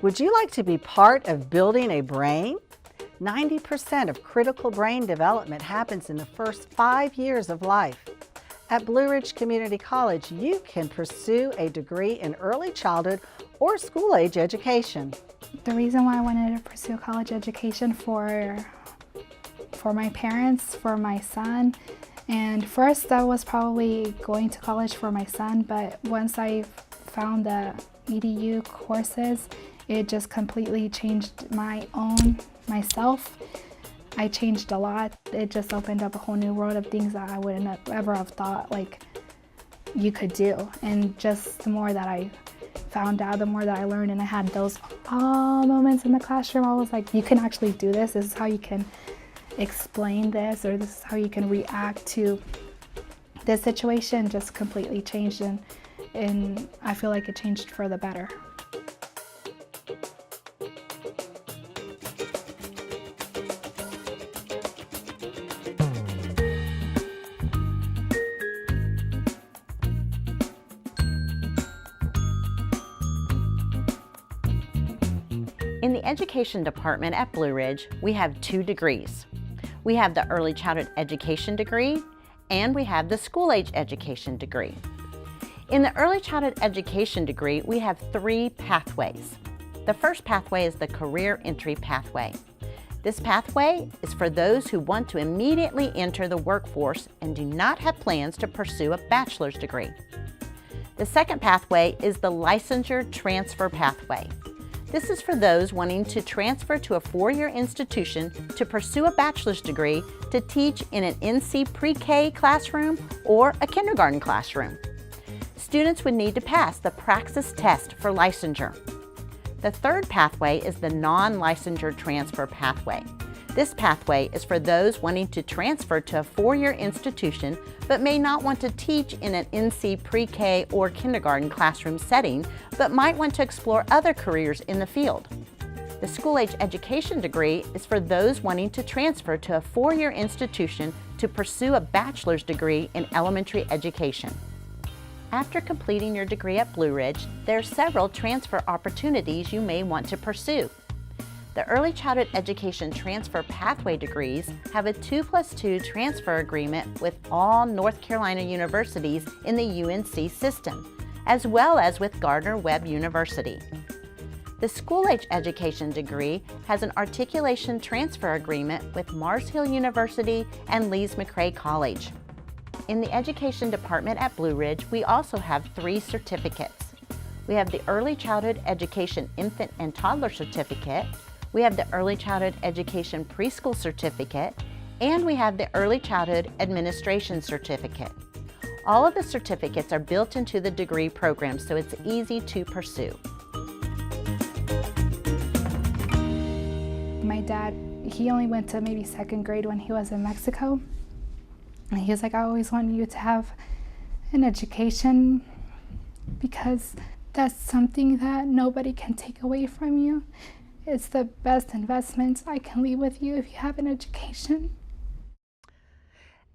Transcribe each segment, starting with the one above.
Would you like to be part of building a brain? 90% of critical brain development happens in the first 5 years of life. At Blue Ridge Community College, you can pursue a degree in early childhood or school-age education. The reason why I wanted to pursue college education for my parents, for my son, and first that was probably going to college for my son, but once I found the EDU courses, it just completely changed myself. I changed a lot. It just opened up a whole new world of things that I wouldn't have ever have thought like you could do. And just the more that I found out, the more that I learned, and I had those moments in the classroom, I was like, you can actually do this. This is how you can explain this, or this is how you can react to this situation. Just completely changed, and I feel like it changed for the better. In the Education Department at Blue Ridge, we have 2 degrees. We have the Early Childhood Education degree, and we have the School-Age Education degree. In the Early Childhood Education degree, we have 3 pathways. The first pathway is the Career Entry Pathway. This pathway is for those who want to immediately enter the workforce and do not have plans to pursue a bachelor's degree. The second pathway is the Licensure Transfer Pathway. This is for those wanting to transfer to a 4-year institution to pursue a bachelor's degree to teach in an NC pre-K classroom or a kindergarten classroom. Students would need to pass the Praxis test for licensure. The third pathway is the non-licensure transfer pathway. This pathway is for those wanting to transfer to a 4-year institution but may not want to teach in an NC pre-K or kindergarten classroom setting, but might want to explore other careers in the field. The School-Age Education degree is for those wanting to transfer to a 4-year institution to pursue a bachelor's degree in elementary education. After completing your degree at Blue Ridge, there are several transfer opportunities you may want to pursue. The Early Childhood Education Transfer Pathway degrees have a 2+2 transfer agreement with all North Carolina universities in the UNC system, as well as with Gardner-Webb University. The School-Age Education degree has an articulation transfer agreement with Mars Hill University and Lees-McRae College. In the Education Department at Blue Ridge, we also have 3 certificates. We have the Early Childhood Education Infant and Toddler Certificate, we have the Early Childhood Education Preschool Certificate, and we have the Early Childhood Administration Certificate. All of the certificates are built into the degree program, so it's easy to pursue. My dad, he only went to maybe 2nd grade when he was in Mexico. And he was like, I always wanted you to have an education because that's something that nobody can take away from you. It's the best investment I can leave with you if you have an education.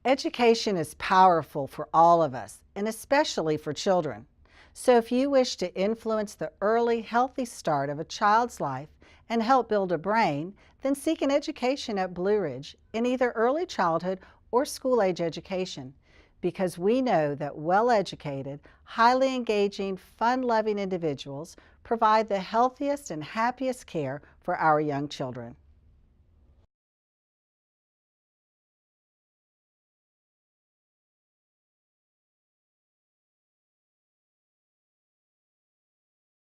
Education is powerful for all of us, and especially for children. So if you wish to influence the early, healthy start of a child's life and help build a brain, then seek an education at Blue Ridge in either early childhood or school-age education, because we know that well-educated, highly engaging, fun-loving individuals provide the healthiest and happiest care for our young children.